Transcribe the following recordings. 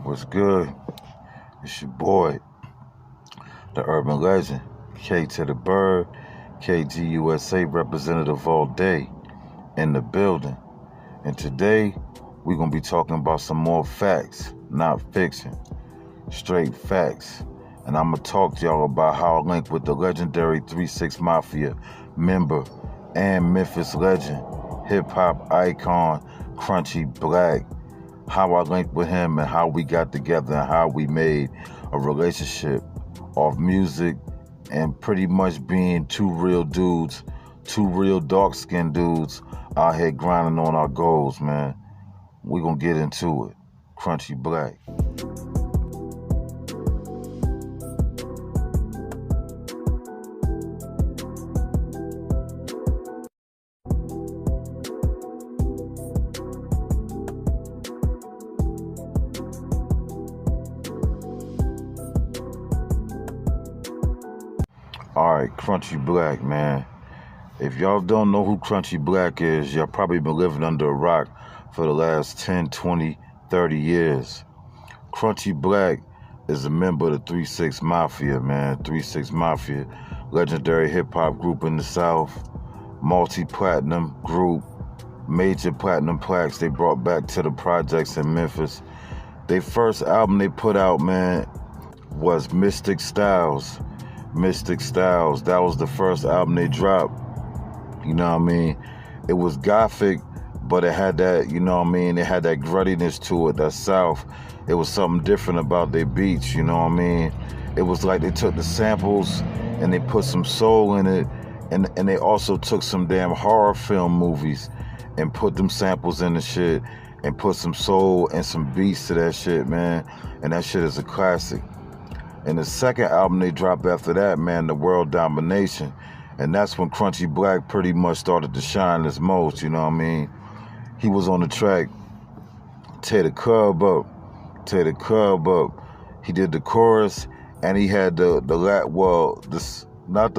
What's good? It's your boy, the urban legend, K to the Bird, KGUSA representative all day in the building. And today, we're going to be talking about some more facts, not fiction. Straight facts. And I'm going to talk to y'all about how I linked with the legendary 3-6 Mafia member and Memphis legend, hip-hop icon, Crunchy Black. How I linked with him and how we got together and how we made a relationship off music and pretty much being two real dudes, two real dark-skinned dudes out here grinding on our goals, man. We're going to get into it. Crunchy Black. Alright, Crunchy Black, man. If y'all don't know who Crunchy Black is, y'all probably been living under a rock for the last 10, 20, 30 years. Crunchy Black is a member of the 3-6 Mafia, man. 3-6 Mafia, legendary hip-hop group in the South, multi-platinum group, major platinum plaques they brought back to the projects in Memphis. Their first album they put out, man, was Mystic Styles. Mystic Styles. That was the first album they dropped. You know what I mean? It was gothic, but it had that, you know what I mean? It had that gruttiness to it, that South. It was something different about their beats, you know what I mean? It was like they took the samples and they put some soul in it, and they also took some damn horror film movies and put them samples in the shit and put some soul and some beats to that shit, man. And that shit is a classic. And the second album they dropped after that, man, The World Domination. And that's when Crunchy Black pretty much started to shine his most, you know what I mean? He was on the track, Tear the Cub Up, Tear the Cub Up. He did the chorus, and he had not the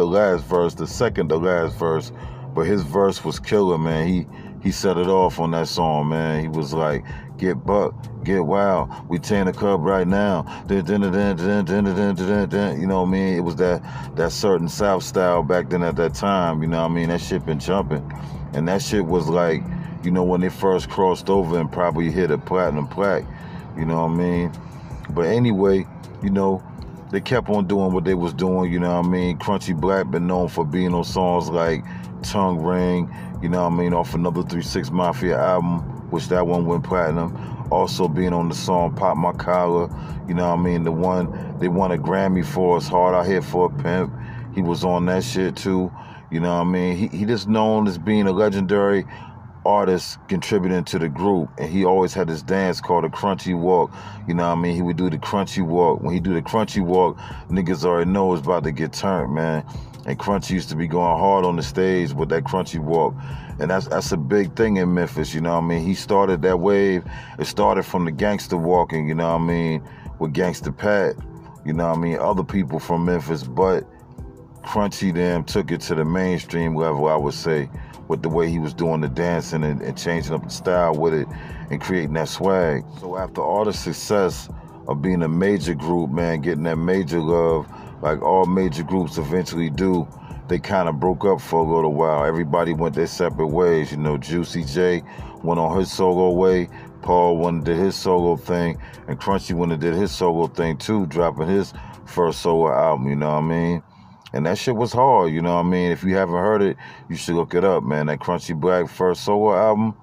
last verse, the second to last verse, but his verse was killer, man. He set it off on that song, man. He was like, get buck, get wild, we tearing the club right now. You know what I mean? It was that certain South style back then at that time, you know what I mean? That shit been jumping. And that shit was like, you know, when they first crossed over and probably hit a platinum plaque, you know what I mean? But anyway, you know, they kept on doing what they was doing, you know what I mean? Crunchy Black been known for being on songs like Tongue Ring, you know what I mean, off another 3-6 Mafia album, which that one went platinum. Also being on the song Pop My Collar, you know what I mean, the one they won a Grammy for, is Hard Out Here for a Pimp. He was on that shit too, you know what I mean? He just known as being a legendary artist contributing to the group, and he always had this dance called the Crunchy Walk. You know what I mean? He would do the Crunchy Walk. When he do the Crunchy Walk, niggas already know it's about to get turned, man. And Crunchy used to be going hard on the stage with that Crunchy Walk. And that's a big thing in Memphis, you know what I mean? He started that wave. It started from the gangster walking, you know what I mean, with Gangsta Pat, you know what I mean, other people from Memphis, but Crunchy them took it to the mainstream level, I would say, with the way he was doing the dancing and changing up the style with it and creating that swag. So after all the success of being a major group, man, getting that major love, like all major groups eventually do, they kind of broke up for a little while. Everybody went their separate ways. You know, Juicy J went on his solo way, Paul went and did his solo thing, and Crunchy went and did his solo thing too, dropping his first solo album, you know what I mean? And that shit was hard, you know what I mean? If you haven't heard it, you should look it up, man. That Crunchy Black first solo album,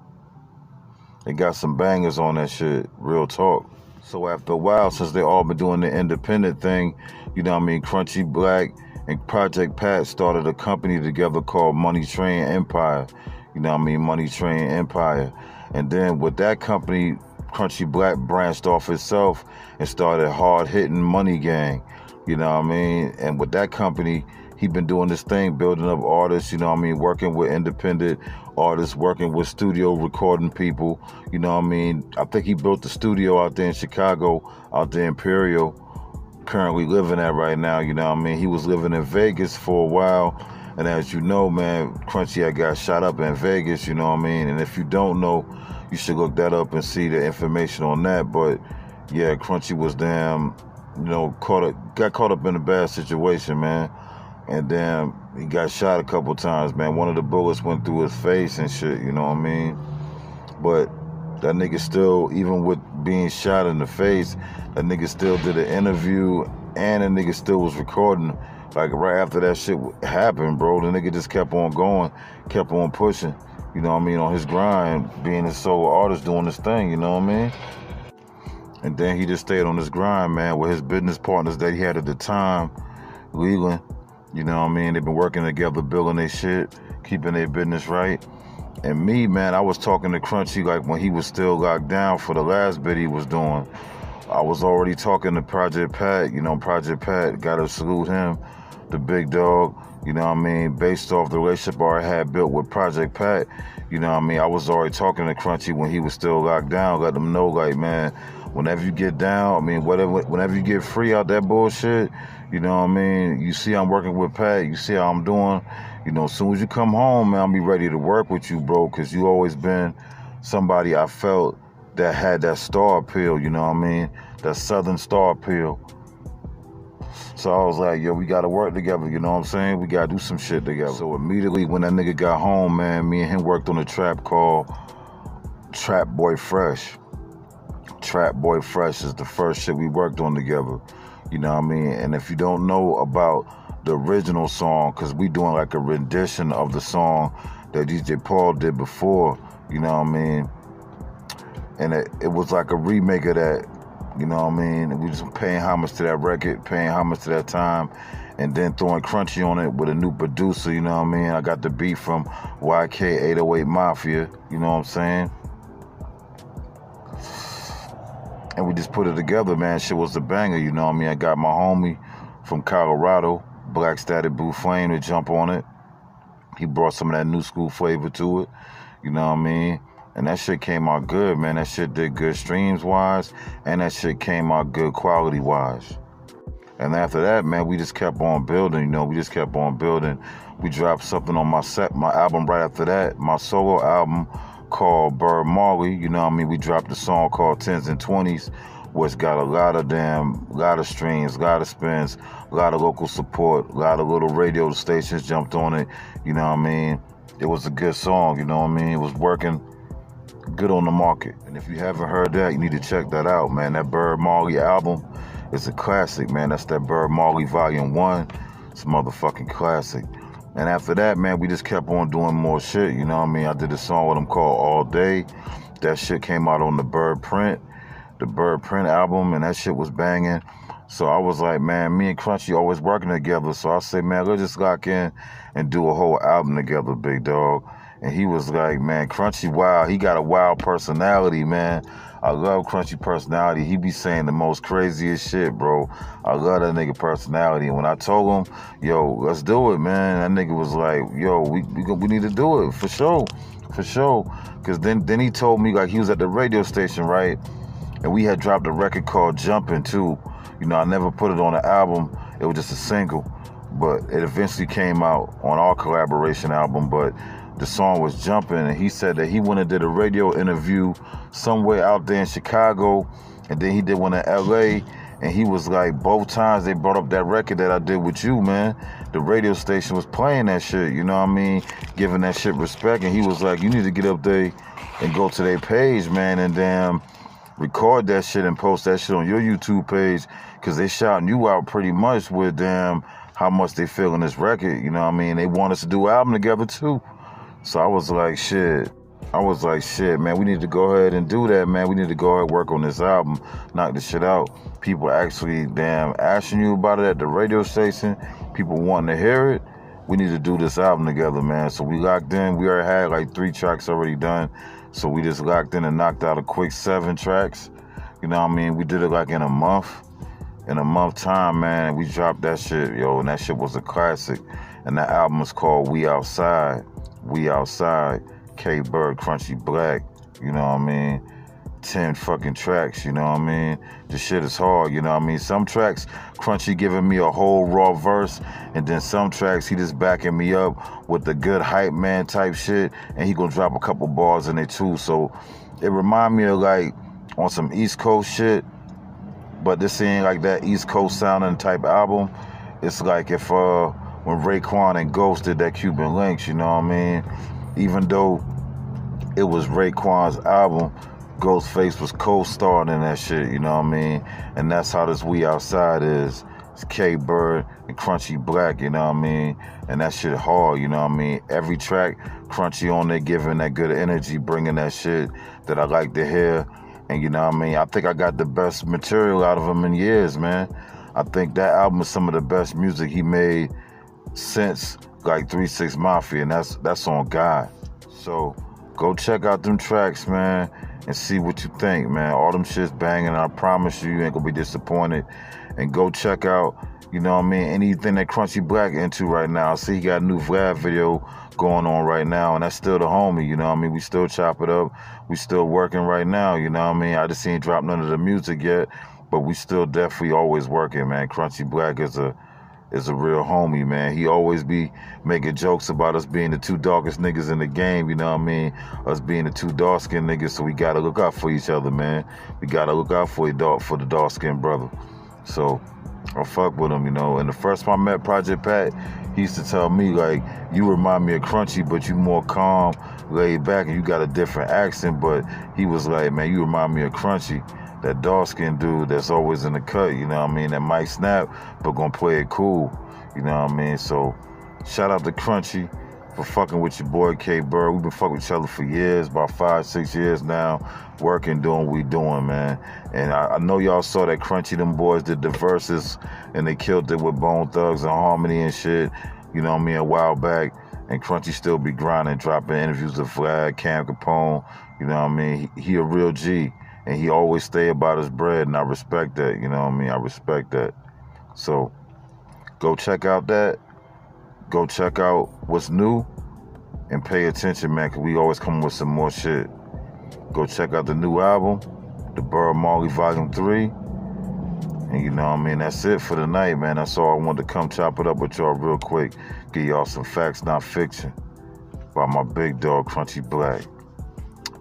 they got some bangers on that shit, real talk. So after a while, since they all been doing the independent thing, you know what I mean, Crunchy Black and Project Pat started a company together called Money Train Empire. You know what I mean, Money Train Empire. And then with that company, Crunchy Black branched off itself and started hard-hitting Money Gang. You know what I mean? And with that company, he been doing this thing, building up artists, you know what I mean, working with independent artists, working with studio recording people, you know what I mean? I think he built the studio out there in Chicago, out there in Imperial, currently living at right now, you know what I mean? He was living in Vegas for a while, and as you know, man, Crunchy had got shot up in Vegas, you know what I mean? And if you don't know, you should look that up and see the information on that, but yeah, Crunchy was damn, got caught up in a bad situation, man. And then he got shot a couple times, man. One of the bullets went through his face and shit, you know what I mean? But that nigga still, even with being shot in the face, that nigga still did an interview and the nigga still was recording. Like right after that shit happened, bro, the nigga just kept on going, kept on pushing, you know what I mean, on his grind, being a solo artist doing his thing, you know what I mean? And then he just stayed on his grind, man, with his business partners that he had at the time, Leland, you know what I mean? They've been working together, building their shit, keeping their business right. And me, man, I was talking to Crunchy like when he was still locked down for the last bit he was doing. I was already talking to Project Pat, Project Pat, gotta salute him, the big dog, you know what I mean, based off the relationship I had built with Project Pat, you know what I mean, I was already talking to Crunchy when he was still locked down, let him know, like, man, whenever you get down, I mean, whenever you get free out that bullshit, you know what I mean, you see I'm working with Pat, you see how I'm doing, as soon as you come home, man, I'll be ready to work with you, bro, because you always been somebody I felt that had that star appeal, you know what I mean? That Southern star appeal. So I was like, yo, we gotta work together, you know what I'm saying? We gotta do some shit together. So immediately when that nigga got home, man, me and him worked on a trap called Trap Boy Fresh. Trap Boy Fresh is the first shit we worked on together, you know what I mean? And if you don't know about the original song, because we doing like a rendition of the song that DJ Paul did before, you know what I mean? And it was like a remake of that, you know what I mean? And we just paying homage to that record, paying homage to that time, and then throwing Crunchy on it with a new producer, you know what I mean? I got the beat from YK808 Mafia, you know what I'm saying? And we just put it together, man. Shit was a banger, you know what I mean? I got my homie from Colorado, Black Static Blue Flame, to jump on it. He brought some of that new school flavor to it, you know what I mean? And that shit came out good, man. That shit did good streams-wise, and that shit came out good quality-wise. And after that, man, we just kept on building, we just kept on building. We dropped something on my album right after that, my solo album called Bird Marley, you know what I mean? We dropped a song called 10s and 20s, which got a lot of streams, a lot of spins, a lot of local support, a lot of little radio stations jumped on it, you know what I mean? It was a good song, you know what I mean? It was working good on the market. And if you haven't heard that, you need to check that out, man. That Bird Marley album is a classic, man. That's that Bird Marley Volume 1. It's a motherfucking classic. And after that, man, we just kept on doing more shit, you know what I mean? I did a song with him called All Day. That shit came out on the Bird Print album, and that shit was banging. So I was like, man, me and Crunchy always working together. So I said, man, let's just lock in and do a whole album together, big dog. And he was like, man, Crunchy wild. He got a wild personality, man. I love Crunchy personality. He be saying the most craziest shit, bro. I love that nigga personality. And when I told him, yo, let's do it, man, that nigga was like, yo, we need to do it, for sure. For sure. Because then he told me, like, he was at the radio station, right? And we had dropped a record called Jumpin' too. I never put it on an album. It was just a single. But it eventually came out on our collaboration album. But the song was Jumpin', and he said that he went and did a radio interview somewhere out there in Chicago, and then he did one in LA, and he was like, both times they brought up that record that I did with you, man. The radio station was playing that shit, you know what I mean? Giving that shit respect, and he was like, you need to get up there and go to their page, man, and damn, record that shit and post that shit on your YouTube page, because they shouting you out pretty much with damn how much they feel in this record, you know what I mean? They want us to do an album together too. So I was like, shit, man, we need to go ahead and do that, man. We need to go ahead and work on this album, knock this shit out. People actually, damn, asking you about it at the radio station, people wanting to hear it. We need to do this album together, man. So we locked in. We already had like 3 tracks already done. So we just locked in and knocked out a quick 7 tracks. You know what I mean? We did it like in a month. In a month time, man, and we dropped that shit, yo, and that shit was a classic. And that album is called We Outside. We Outside, K Bird, Crunchy Black, you know what I mean? 10 fucking tracks, you know what I mean? The shit is hard, you know what I mean? Some tracks, Crunchy giving me a whole raw verse, and then some tracks, he just backing me up with the good hype man type shit, and he gonna drop a couple bars in it too. So it remind me of like, on some East Coast shit, But this ain't like that East Coast sounding type album. It's like if when Raekwon and Ghost did that Cuban Links, you know what I mean? Even though it was Raekwon's album, Ghostface was co-starring in that shit, you know what I mean? And that's how this We Outside is. It's K-Bird and Crunchy Black, you know what I mean? And that shit hard, you know what I mean? Every track, Crunchy on there giving that good energy, bringing that shit that I like to hear. And you know what I mean? I think I got the best material out of him in years, man. I think that album is some of the best music he made since like 3 6 Mafia, and that's on God. So go check out them tracks, man, and see what you think, man. All them shit's banging, and I promise you ain't gonna be disappointed. And go check out, you know what I mean, anything that Crunchy Black into right now. I see he got a new Vlad video going on right now, and that's still the homie, you know what I mean? We still chop it up. We still working right now, you know what I mean? I just ain't dropped none of the music yet, but we still definitely always working, man. Crunchy Black is a real homie, man. He always be making jokes about us being the two darkest niggas in the game, you know what I mean? Us being the two dark-skinned niggas, so we gotta look out for each other, man. We gotta look out for the dark-skinned brother. So I fuck with him, you know. And the first time I met Project Pat, he used to tell me, like, you remind me of Crunchy, but you more calm, laid back, and you got a different accent. But he was like, man, you remind me of Crunchy, that dark-skinned dude that's always in the cut, you know what I mean? That might snap, but gonna play it cool, you know what I mean? So shout out to Crunchy for fucking with your boy K-Bird. We've been fucking with each other for years, about 5, 6 years now, working, doing what we doing, man. And I know y'all saw that Crunchy, them boys did the verses, and they killed it with Bone Thugs and Harmony and shit, you know what I mean, a while back. And Crunchy still be grinding, dropping interviews with Vlad, Cam Capone, you know what I mean? He a real G, and he always stay about his bread, and I respect that, you know what I mean? I respect that. So go check out that. Go check out what's new and pay attention, man, because we always come with some more shit. Go check out the new album, The Burr Marley Volume 3. And you know what I mean? That's it for the night, man. That's all I wanted to come chop it up with y'all real quick. Give y'all some facts, not fiction, by my big dog, Crunchy Black.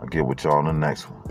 I'll get with y'all in the next one.